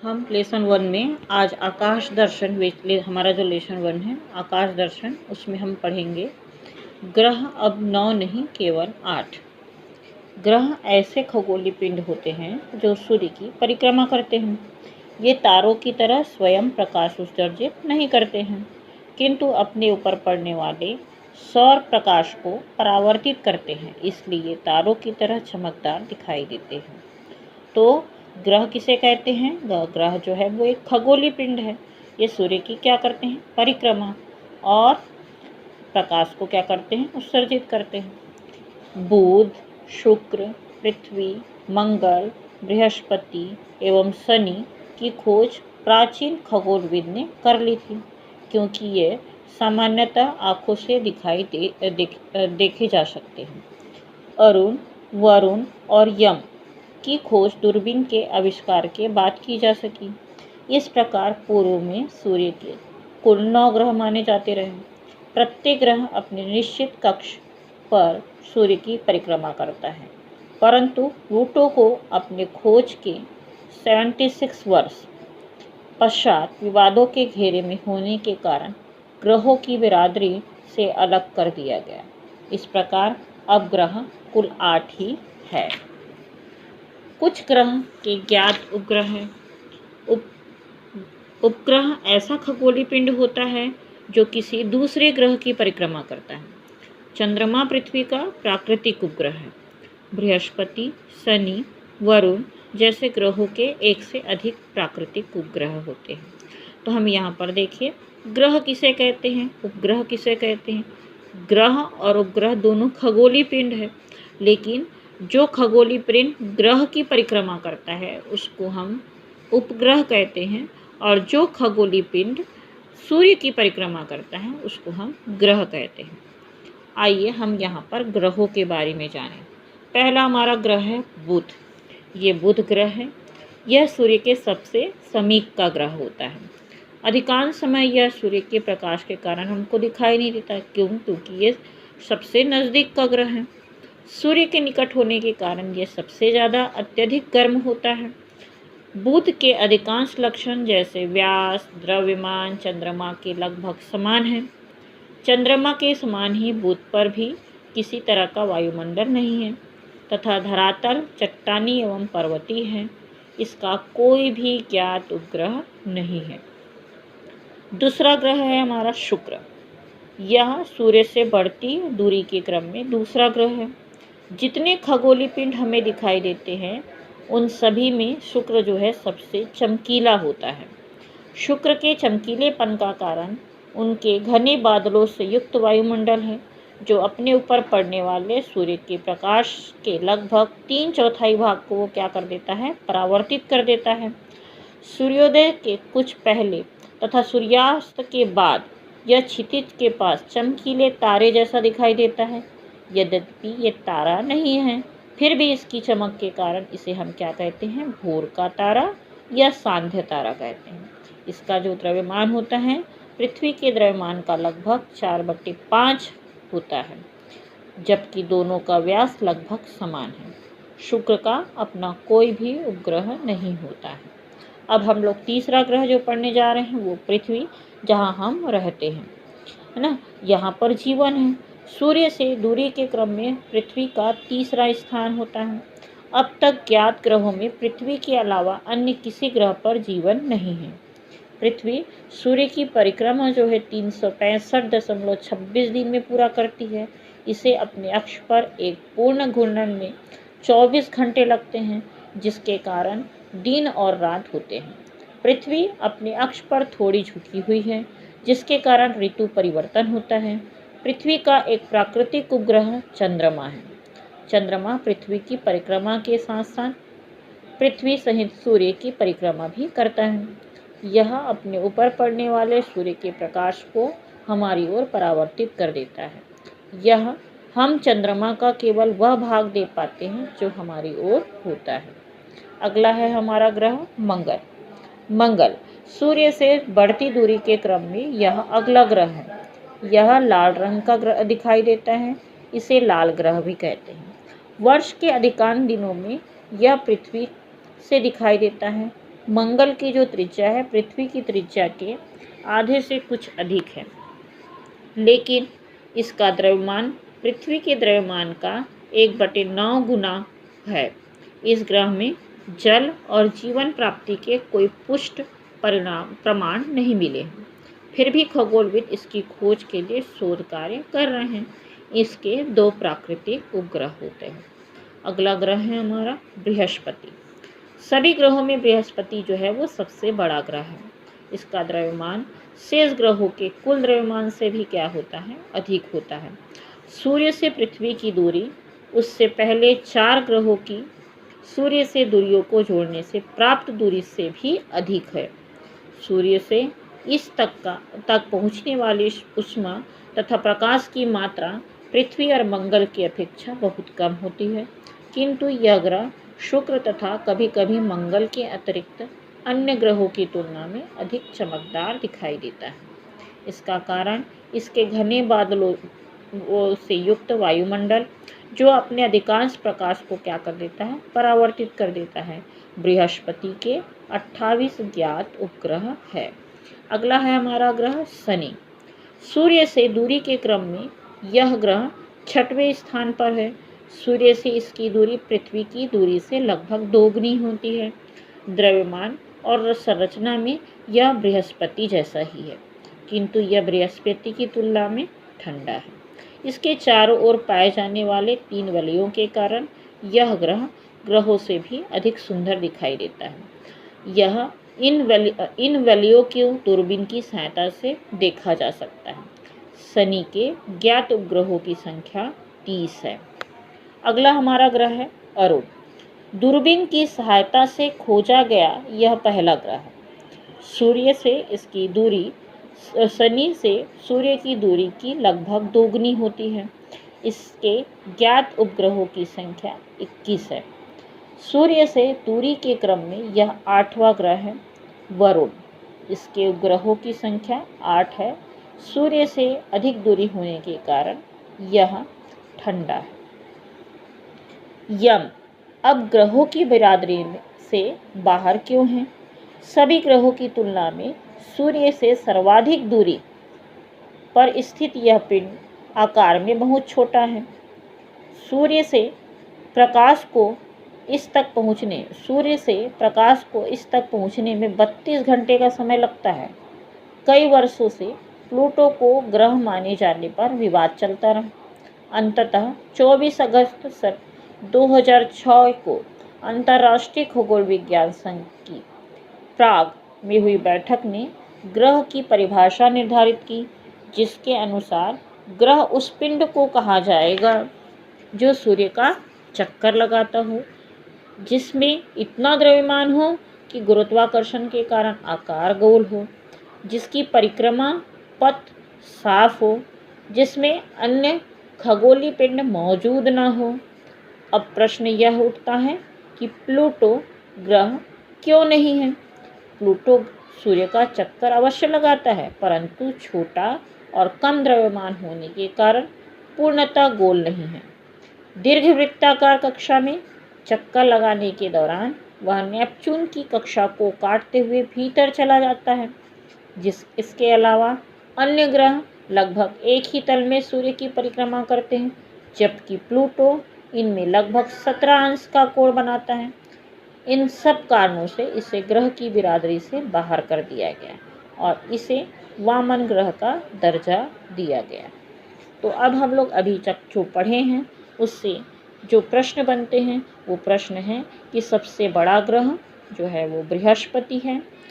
हम लेसन 1 में आज आकाश दर्शन हमारा जो लेसन 1 है आकाश दर्शन, उसमें हम पढ़ेंगे ग्रह अब 9 नहीं केवल 8। ग्रह ऐसे खगोलीय पिंड होते हैं जो सूर्य की परिक्रमा करते हैं। ये तारों की तरह स्वयं प्रकाश उत्सर्जित नहीं करते हैं, किंतु अपने ऊपर पड़ने वाले सौर प्रकाश को परावर्तित करते हैं, इसलिए तारों की तरह चमकदार दिखाई देते हैं। तो ग्रह किसे कहते हैं? ग्रह जो है वो एक खगोलीय पिंड है। ये सूर्य की क्या करते हैं? परिक्रमा, और प्रकाश को क्या करते हैं? उत्सर्जित करते हैं। बुध, शुक्र, पृथ्वी, मंगल, बृहस्पति एवं शनि की खोज प्राचीन खगोलविद ने कर ली थी, क्योंकि ये सामान्यतः आँखों से देखे जा सकते हैं। अरुण, वरुण और यम की खोज दूरबीन के आविष्कार के बाद की जा सकी। इस प्रकार पूर्व में सूर्य के कुल 9 ग्रह माने जाते रहे। प्रत्येक ग्रह अपने निश्चित कक्ष पर सूर्य की परिक्रमा करता है, परंतु प्लूटो को अपने खोज के 76 वर्ष पश्चात विवादों के घेरे में होने के कारण ग्रहों की बिरादरी से अलग कर दिया गया। इस प्रकार अब ग्रह कुल 8 ही है। कुछ ग्रह के ज्ञात उपग्रह हैं। उपग्रह ऐसा खगोलीय पिंड होता है जो किसी दूसरे ग्रह की परिक्रमा करता है। चंद्रमा पृथ्वी का प्राकृतिक उपग्रह है। बृहस्पति, शनि, वरुण जैसे ग्रहों के एक से अधिक प्राकृतिक उपग्रह होते हैं। तो हम यहाँ पर देखिए, ग्रह किसे कहते हैं, उपग्रह किसे कहते हैं। ग्रह और उपग्रह दोनों खगोलीय पिंड है, लेकिन जो खगोलीय पिंड ग्रह की परिक्रमा करता है उसको हम उपग्रह कहते हैं, और जो खगोलीय पिंड सूर्य की परिक्रमा करता है उसको हम ग्रह कहते हैं। आइए हम यहाँ पर ग्रहों के बारे में जानें। पहला हमारा ग्रह है बुध। ये बुध ग्रह है। यह सूर्य के सबसे समीप का ग्रह होता है। अधिकांश समय यह सूर्य के प्रकाश के कारण हमको दिखाई नहीं देता, क्योंकि ये सबसे नज़दीक का ग्रह है। सूर्य के निकट होने के कारण यह सबसे ज़्यादा अत्यधिक गर्म होता है। बुध के अधिकांश लक्षण जैसे व्यास, द्रव्यमान चंद्रमा के लगभग समान है। चंद्रमा के समान ही बुध पर भी किसी तरह का वायुमंडल नहीं है तथा धरातल चट्टानी एवं पर्वतीय है। इसका कोई भी ज्ञात उपग्रह नहीं है। दूसरा ग्रह है हमारा शुक्र। यह सूर्य से बढ़ती दूरी के क्रम में दूसरा ग्रह है। जितने खगोलीय पिंड हमें दिखाई देते हैं उन सभी में शुक्र जो है सबसे चमकीला होता है। शुक्र के चमकीलेपन का कारण उनके घने बादलों से युक्त वायुमंडल है, जो अपने ऊपर पड़ने वाले सूर्य के प्रकाश के लगभग 3/4 भाग को वो क्या कर देता है? परावर्तित कर देता है। सूर्योदय के कुछ पहले तथा सूर्यास्त के बाद यह क्षितिज के पास चमकीले तारे जैसा दिखाई देता है। यद्यपि ये तारा नहीं है, फिर भी इसकी चमक के कारण इसे हम क्या कहते हैं? भोर का तारा या सांध्य तारा कहते हैं। इसका जो द्रव्यमान होता है पृथ्वी के द्रव्यमान का लगभग 4/5 होता है, जबकि दोनों का व्यास लगभग समान है। शुक्र का अपना कोई भी उपग्रह नहीं होता है। अब हम लोग तीसरा ग्रह जो पढ़ने जा रहे हैं वो पृथ्वी, जहाँ हम रहते हैं, है ना। यहाँ पर जीवन है। सूर्य से दूरी के क्रम में पृथ्वी का तीसरा स्थान होता है। अब तक ज्ञात ग्रहों में पृथ्वी के अलावा अन्य किसी ग्रह पर जीवन नहीं है। पृथ्वी सूर्य की परिक्रमा जो है 365.26 दिन में पूरा करती है। इसे अपने अक्ष पर एक पूर्ण घूर्णन में 24 घंटे लगते हैं, जिसके कारण दिन और रात होते हैं। पृथ्वी अपने अक्ष पर थोड़ी झुकी हुई है, जिसके कारण ऋतु परिवर्तन होता है। पृथ्वी का एक प्राकृतिक उपग्रह चंद्रमा है। चंद्रमा पृथ्वी की परिक्रमा के साथ साथ पृथ्वी सहित सूर्य की परिक्रमा भी करता है। यह अपने ऊपर पड़ने वाले सूर्य के प्रकाश को हमारी ओर परावर्तित कर देता है। यह हम चंद्रमा का केवल वह भाग देख पाते हैं जो हमारी ओर होता है। अगला है हमारा ग्रह मंगल। मंगल सूर्य से बढ़ती दूरी के क्रम में यह अगला ग्रह है। यह लाल रंग का ग्रह दिखाई देता है। इसे लाल ग्रह भी कहते हैं। वर्ष के अधिकांश दिनों में यह पृथ्वी से दिखाई देता है। मंगल की जो त्रिज्या है पृथ्वी की त्रिज्या के आधे से कुछ अधिक है, लेकिन इसका द्रव्यमान पृथ्वी के द्रव्यमान का 1/9 गुना है। इस ग्रह में जल और जीवन प्राप्ति के कोई पुष्ट प्रमाण नहीं मिले हैं। फिर भी खगोलविद इसकी खोज के लिए शोध कार्य कर रहे हैं। इसके 2 प्राकृतिक उपग्रह होते हैं। अगला ग्रह है हमारा बृहस्पति। सभी ग्रहों में बृहस्पति जो है वो सबसे बड़ा ग्रह है। इसका द्रव्यमान शेष ग्रहों के कुल द्रव्यमान से भी क्या होता है, अधिक होता है। सूर्य से पृथ्वी की दूरी उससे पहले 4 ग्रहों की सूर्य से दूरियों को जोड़ने से प्राप्त दूरी से भी अधिक है। सूर्य से इस तक पहुँचने वाली ऊष्मा तथा प्रकाश की मात्रा पृथ्वी और मंगल की अपेक्षा बहुत कम होती है, किंतु यह ग्रह शुक्र तथा कभी कभी मंगल के अतिरिक्त अन्य ग्रहों की तुलना में अधिक चमकदार दिखाई देता है। इसका कारण इसके घने बादलों से युक्त वायुमंडल जो अपने अधिकांश प्रकाश को क्या कर देता है, परावर्तित कर देता है। बृहस्पति के 28 ज्ञात उपग्रह है। अगला है हमारा ग्रह शनि। सूर्य से दूरी के क्रम में यह ग्रह 6वें स्थान पर है। सूर्य से इसकी दूरी पृथ्वी की दूरी से लगभग दोगुनी होती है। द्रव्यमान और संरचना में यह बृहस्पति जैसा ही है, किंतु यह बृहस्पति की तुलना में ठंडा है। इसके चारों ओर पाए जाने वाले 3 वलयों के कारण यह ग्रह ग्रहों से भी अधिक सुंदर दिखाई देता है। यह इन वलयों को दूरबीन की सहायता से देखा जा सकता है। शनि के ज्ञात उपग्रहों की संख्या 30 है। अगला हमारा ग्रह है अरुण। दूरबीन की सहायता से खोजा गया यह पहला ग्रह है। सूर्य से इसकी दूरी शनि से सूर्य की दूरी की लगभग दोगुनी होती है। इसके ज्ञात उपग्रहों की संख्या 21 है। सूर्य से दूरी के क्रम में यह 8वां ग्रह है। वरुण, इसके उपग्रहों की संख्या 8 है। सूर्य से अधिक दूरी होने के कारण यह ठंडा है। यम अब ग्रहों की बिरादरी से बाहर क्यों है? सभी ग्रहों की तुलना में सूर्य से सर्वाधिक दूरी पर स्थित यह पिंड आकार में बहुत छोटा है। सूर्य से प्रकाश को इस तक पहुँचने में 32 घंटे का समय लगता है। कई वर्षों से प्लूटो को ग्रह माने जाने पर विवाद चलता रहा। अंततः 24 अगस्त 2006 को अंतर्राष्ट्रीय खगोल विज्ञान संघ की प्राग में हुई बैठक ने ग्रह की परिभाषा निर्धारित की, जिसके अनुसार ग्रह उस पिंड को कहा जाएगा जो सूर्य का चक्कर लगाता हो, जिसमें इतना द्रव्यमान हो कि गुरुत्वाकर्षण के कारण आकार गोल हो, जिसकी परिक्रमा पथ साफ हो, जिसमें अन्य खगोलीय पिंड मौजूद न हो। अब प्रश्न यह उठता है कि प्लूटो ग्रह क्यों नहीं है? प्लूटो सूर्य का चक्कर अवश्य लगाता है, परंतु छोटा और कम द्रव्यमान होने के कारण पूर्णतः गोल नहीं है। दीर्घवृत्ताकार कक्षा में चक्कर लगाने के दौरान वह नेपच्यून की कक्षा को काटते हुए भीतर चला जाता है। इसके अलावा अन्य ग्रह लगभग एक ही तल में सूर्य की परिक्रमा करते हैं, जबकि प्लूटो इनमें लगभग 17 अंश का कोण बनाता है। इन सब कारणों से इसे ग्रह की बिरादरी से बाहर कर दिया गया और इसे वामन ग्रह का दर्जा दिया गया। तो अब हम लोग अभी तक जो पढ़े हैं उससे जो प्रश्न बनते हैं वो प्रश्न है कि सबसे बड़ा ग्रह जो है वो बृहस्पति है।